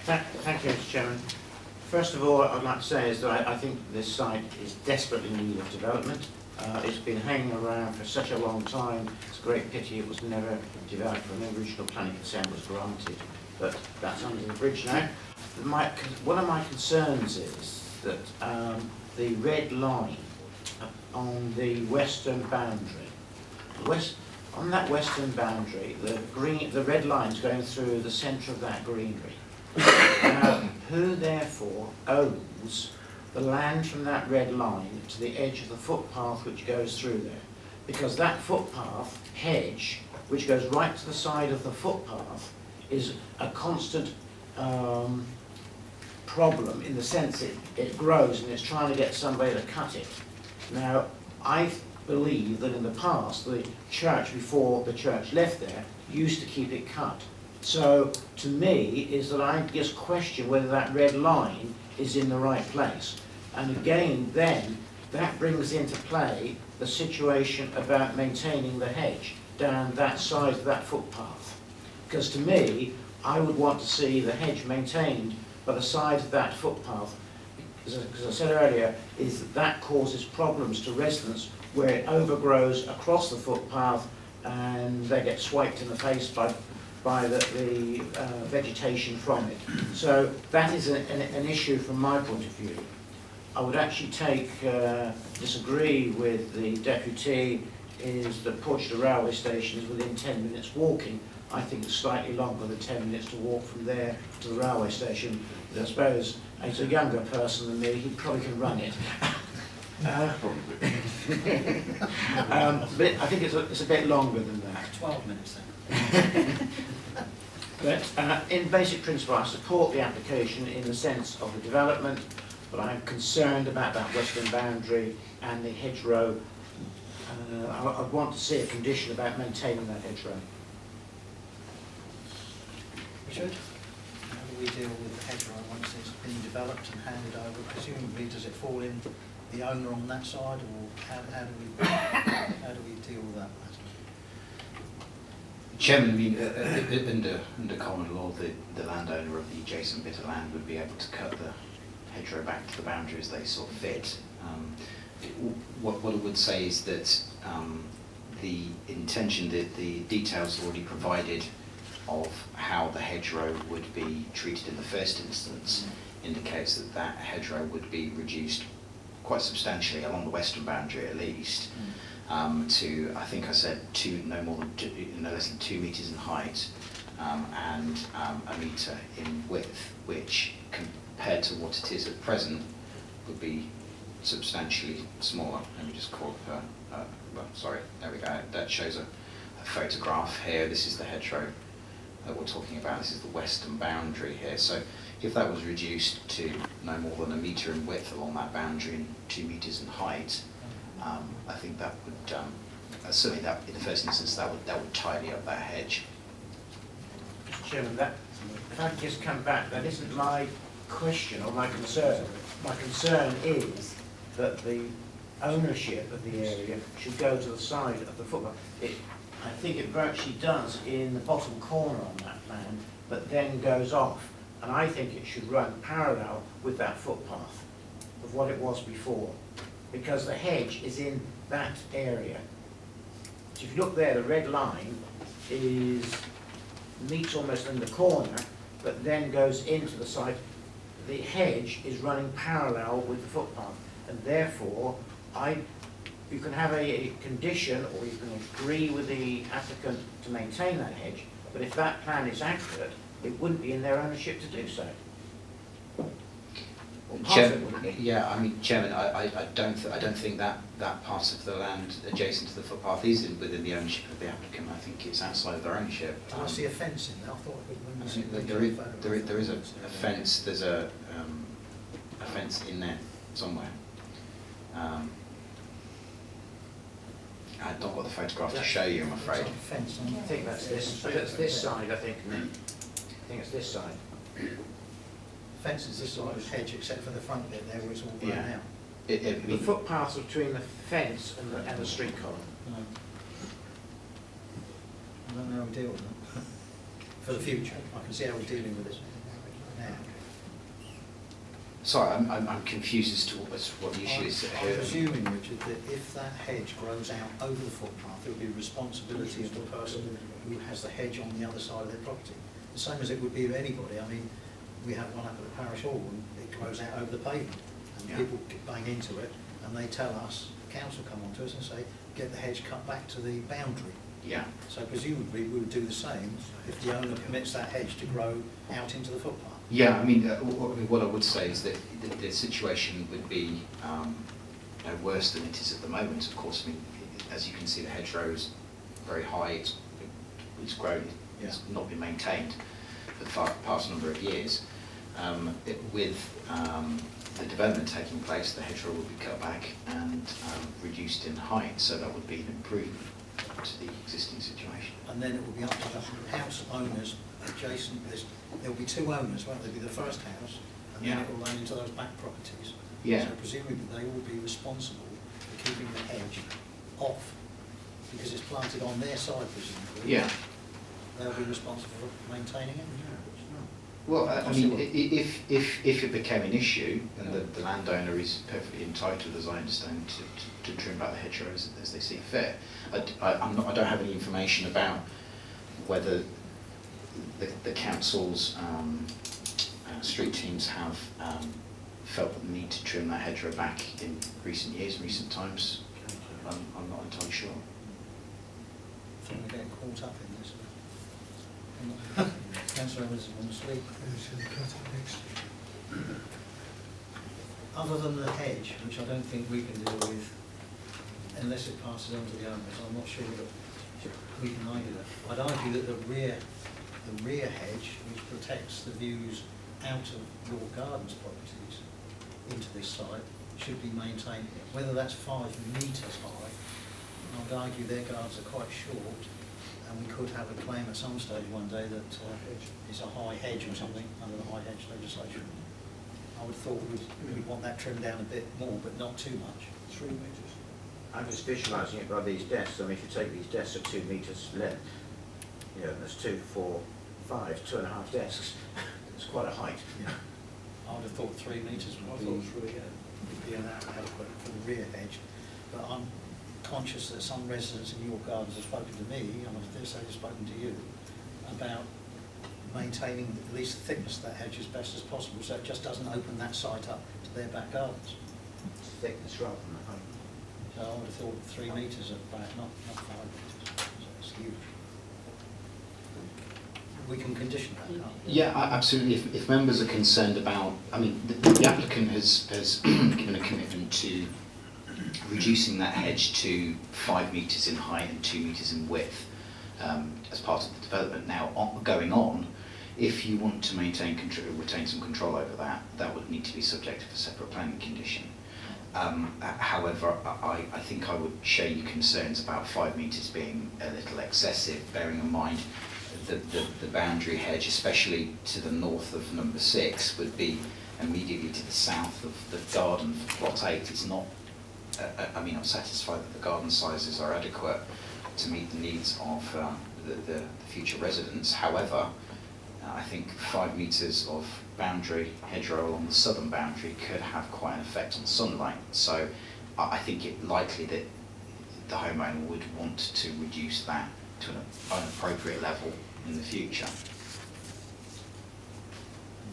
Thank you, Mr. Chairman. First of all, I'd like to say is that I think this site is desperately in need of development. It's been hanging around for such a long time. It's a great pity it was never developed when the original planning consent was granted, but that's under the bridge now. One of my concerns is that the red line on the western boundary, on that western boundary, the red line's going through the centre of that greenery. Now, who therefore owns the land from that red line to the edge of the footpath which goes through there? Because that footpath hedge, which goes right to the side of the footpath, is a constant problem in the sense it grows and it's trying to get somebody to cut it. Now, I believe that in the past, the church, before the church left there, used to keep it cut. So, to me, is that I just question whether that red line is in the right place. And again, then, that brings into play the situation about maintaining the hedge down that side of that footpath. Because to me, I would want to see the hedge maintained by the side of that footpath, because I said earlier, is that causes problems to residents where it overgrows across the footpath and they get swiped in the face by the vegetation from it. So that is an issue from my point of view. I would actually disagree with the deputy, is that Portchester railway station is within 10 minutes walking. I think it's slightly longer than 10 minutes to walk from there to the railway station. But I suppose as a younger person than me, he probably can run it. But I think it's a bit longer than that. 12 minutes then. But in basic principle, I support the application in the sense of the development, but I'm concerned about that western boundary and the hedgerow. I'd want to see a condition about maintaining that hedgerow. Richard, how do we deal with the hedgerow once it's been developed and handed over? Presumably, does it fall in the owner on that side, or how do we deal with that matter? Chairman, I mean, under common law, the landowner of the adjacent bit of land would be able to cut the hedgerow back to the boundaries they saw fit. What I would say is that the intention, that the details already provided of how the hedgerow would be treated in the first instance indicates that that hedgerow would be reduced quite substantially along the western boundary at least, to, I think I said, no less than 2 meters in height and a metre in width, which compared to what it is at present would be substantially smaller. Let me just call it well, sorry, there we go. That shows a photograph here. This is the hedgerow that we're talking about. This is the western boundary here. So if that was reduced to no more than a metre in width along that boundary and 2 meters in height, I think that would certainly, that in the first instance, that would tidy up that hedge. Mr. Chairman, if I could just come back, that isn't my question or my concern. My concern is that the ownership of the area should go to the side of the footpath. I think it virtually does in the bottom corner on that plan, but then goes off. And I think it should run parallel with that footpath of what it was before, because the hedge is in that area. So if you look there, the red line meets almost in the corner, but then goes into the side. The hedge is running parallel with the footpath, and therefore you can have a condition, or you can agree with the applicant to maintain that hedge, but if that plan is accurate, it wouldn't be in their ownership to do so. Yeah, I mean, Chairman, I don't think that part of the land adjacent to the footpath is within the ownership of the applicant. I think it's outside of their ownership. I see a fence in there. I thought when you said there is a fence. There's a fence in there somewhere. I've not got the photograph to show you, I'm afraid. I think that's this side, I think, Nick. I think it's this side. Fence is this side of the hedge, except for the front bit there where it's all grown out. The footpath between the fence and the street column. I don't know how we deal with them for the future. I can see how we're dealing with it now. Sorry, I'm confused as to what the issue is I'm here. presuming, Richard, that if that hedge grows out over the footpath, it would be the responsibility of the person who has the hedge on the other side of their property. The same as it would be of anybody. I mean, we have one up at the parish hall and it grows out over the pavement and Yeah. people bang into it and they tell us, the council come on to us and say, get the hedge cut back to the boundary. Yeah. So presumably we would do the same if the owner permits that hedge to grow out into the footpath. Yeah, I mean, what I would say is that the situation would be no worse than it is at the moment. Of course, I mean, as you can see, the hedgerow is very high. It's grown. It's not been maintained for the past number of years. With the development taking place, the hedgerow would be cut back and reduced in height. So that would be an improvement to the existing situation. And then it will be up to the house owners adjacent. There'll be two owners, won't there? Be the first house, and then Yeah. it will run into those back properties. Yeah. So presumably they will be responsible for keeping the hedge off, because it's planted on their side, presumably. Yeah. They'll be responsible for maintaining it. Well, I mean, if it became an issue, and the landowner is perfectly entitled, as I understand, to trim back the hedgerows as they see fit. I don't have any information about whether the council's street teams have felt the need to trim that hedgerow back in recent years, recent times. I'm not entirely sure. I think we're getting caught up in this. Councillor Evans on sleep. Other than the hedge, which I don't think we can deal with unless it passes on to the owners, I'm not sure that we can argue that. I'd argue that the rear hedge, which protects the views out of your gardens properties into this site, should be maintained. Whether that's 5 metres high, I'd argue their gardens are quite short, and we could have a claim at some stage one day that it's a high hedge or something under the high hedge legislation. I would have thought we'd want that trimmed down a bit more, but not too much. 3 metres. I'm just visualising it by these desks. I mean, if you take these desks of 2 metres length, you know, there's 2, 4, 5, 2.5 desks. It's quite a height. Yeah. I would have thought 3 metres would be adequate for the rear hedge, but I'm conscious that some residents in your gardens have spoken to me, and I dare say they've spoken to you, about maintaining at least the thickness of that hedge as best as possible, so it just doesn't open that site up to their back gardens. It's thickness rather than the height. So I would have thought 3 metres at back, not 5 metres. So it's huge. We can condition that, can't we? Yeah, absolutely. If members are concerned about, I mean, the applicant has given a commitment to reducing that hedge to 5 metres in height and 2 metres in width as part of the development. Now, going on, if you want to retain some control over that, that would need to be subject to a separate planning condition. However, I think I would share your concerns about 5 metres being a little excessive, bearing in mind the boundary hedge, especially to the north of number 6, would be immediately to the south of the garden for plot 8. It's not, I mean, I'm satisfied that the garden sizes are adequate to meet the needs of the future residents. However, I think 5 metres of boundary hedgerow along the southern boundary could have quite an effect on sunlight. So I think it likely that the homeowner would want to reduce that to an appropriate level in the future.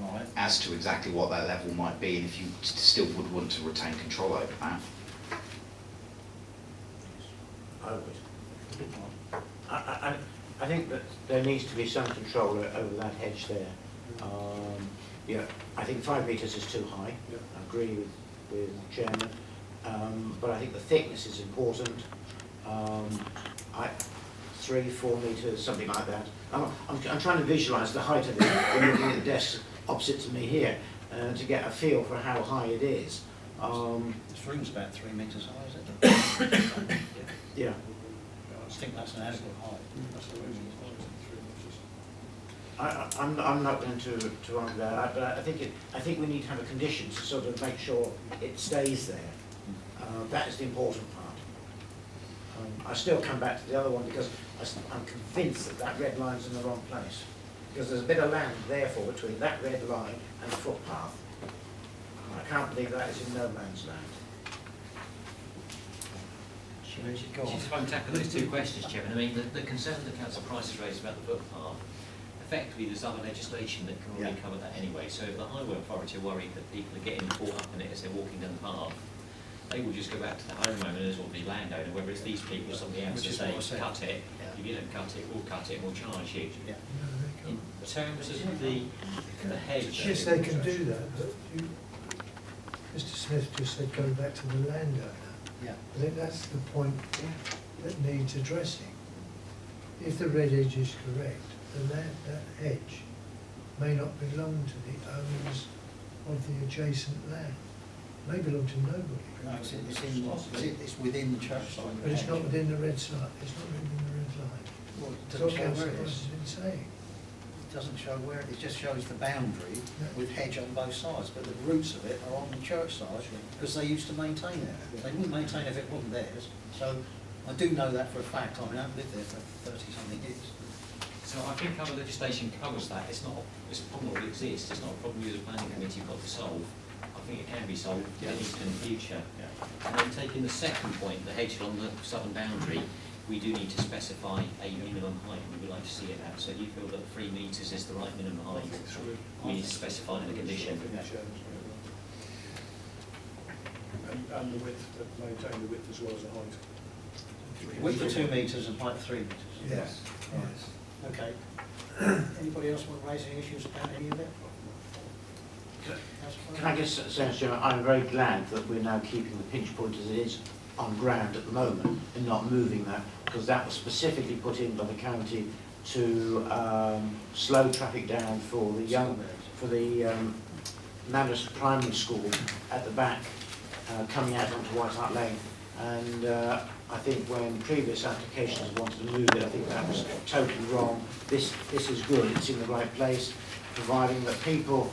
Right. As to exactly what that level might be, and if you still would want to retain control over that. I would. I think that there needs to be some control over that hedge there. Yeah, I think 5 metres is too high. Yeah. I agree with the Chairman. But I think the thickness is important. 3, 4 metres, something like that. I'm trying to visualise the height of it when looking at the desks opposite to me here to get a feel for how high it is. This room's about 3 metres high, is it? Yeah. I think that's an adequate height. That's the way it's 3 metres. I'm not going to argue that, but I think we need to have a condition to sort of make sure it stays there. That is the important part. I still come back to the other one because I'm convinced that that red line's in the wrong place. Because there's a bit of land, therefore, between that red line and the footpath. I can't believe that is in no man's land. Go on. Just if I can tackle those two questions, Chairman. I mean, the concern that Councillor Price has raised about the footpath, effectively there's other legislation that can already cover that anyway. So if the Highway Authority are worried that people are getting caught up in it as they're walking down the path, they will just go back to the homeowners or the landowner, whether it's these people or somebody else, Which and is say, what I cut said. it. Yeah. If you don't cut it, we'll cut it and we'll charge you. Yeah. In terms of the hedge. Yes, they can do that, but you, Mr. Smith just said go back to the landowner. Yeah. I think that's the point that needs addressing. If the red edge is correct, then that hedge may not belong to the owners of the adjacent land. It may belong to nobody. No, it's within the church side. But it's not within the red line, it's not within the red line. Well, it That's what doesn't show Councillor where it Price is. has been saying. It doesn't show where, it just shows the boundary Yeah. with hedge on both sides, but the roots of it are on the church side, because they used to maintain it. They wouldn't maintain it if it wasn't theirs, so I do know that for a fact. I mean, I've lived there for 30-something years. So I think other legislation covers that. It's not, it's a problem that exists. It's not a problem you as a planning committee have got to solve. I think it can be solved, but it needs to in the future. Yeah. And then taking the second point, the hedge on the southern boundary, we do need to specify a minimum height we would like to see it at. So do you feel that 3 metres is the right minimum height? We need to specify in the condition. And the width, maintain the width as well as the height. Width of 2 metres and height of 3 metres. Yes, Right. yes. Okay. Anybody else want to raise any issues about any of it? Can I just say, Mr. Chairman, I'm very glad that we're now keeping the pinch point as it is on ground at the moment and not moving that, because that was specifically put in by the county to slow traffic down for the Manus Primary School at the back, coming out onto White Hart Lane. And I think when previous applications wanted to move it, I think that was totally wrong. This is good, it's in the right place, providing that people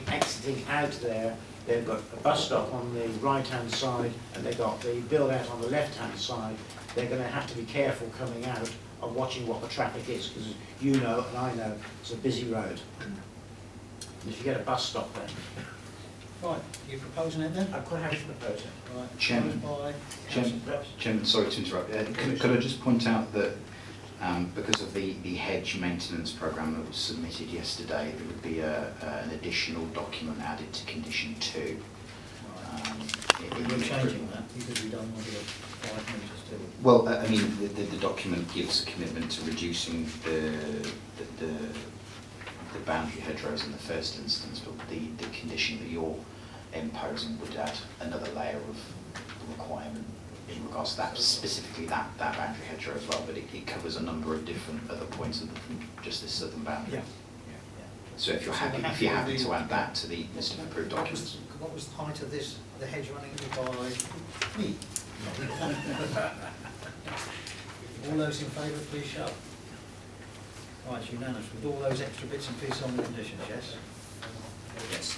exiting out there, they've got a bus stop on the right-hand side and they've got the build-out on the left-hand side. They're going to have to be careful coming out of watching what the traffic is, because you know and I know it's a busy road. And if you get a bus stop there, Right, you proposing it then? I'm quite happy to propose it. Right. Chairman. Proposed by Chairman. Councillor Peps. Chairman, sorry to interrupt. Could I just point out that because of the hedge maintenance programme that was submitted yesterday, there would be an additional document added to condition 2. We're changing that because we don't want to go 5 metres to. Well, I mean, the document gives a commitment to reducing the boundary hedgerows in the first instance, but the condition that you're imposing would add another layer of requirement in regards to that, specifically that boundary hedgerow as well, but it covers a number of different other points other than just this southern boundary. Yeah. So if you're So happy, we're if you're happy happy with to the- add that to the list of approved documents. What was the height of this, the hedge running by me? All those in favour, please show. Right, it's unanimous with all those extra bits and pieces on the conditions, yes? Yes.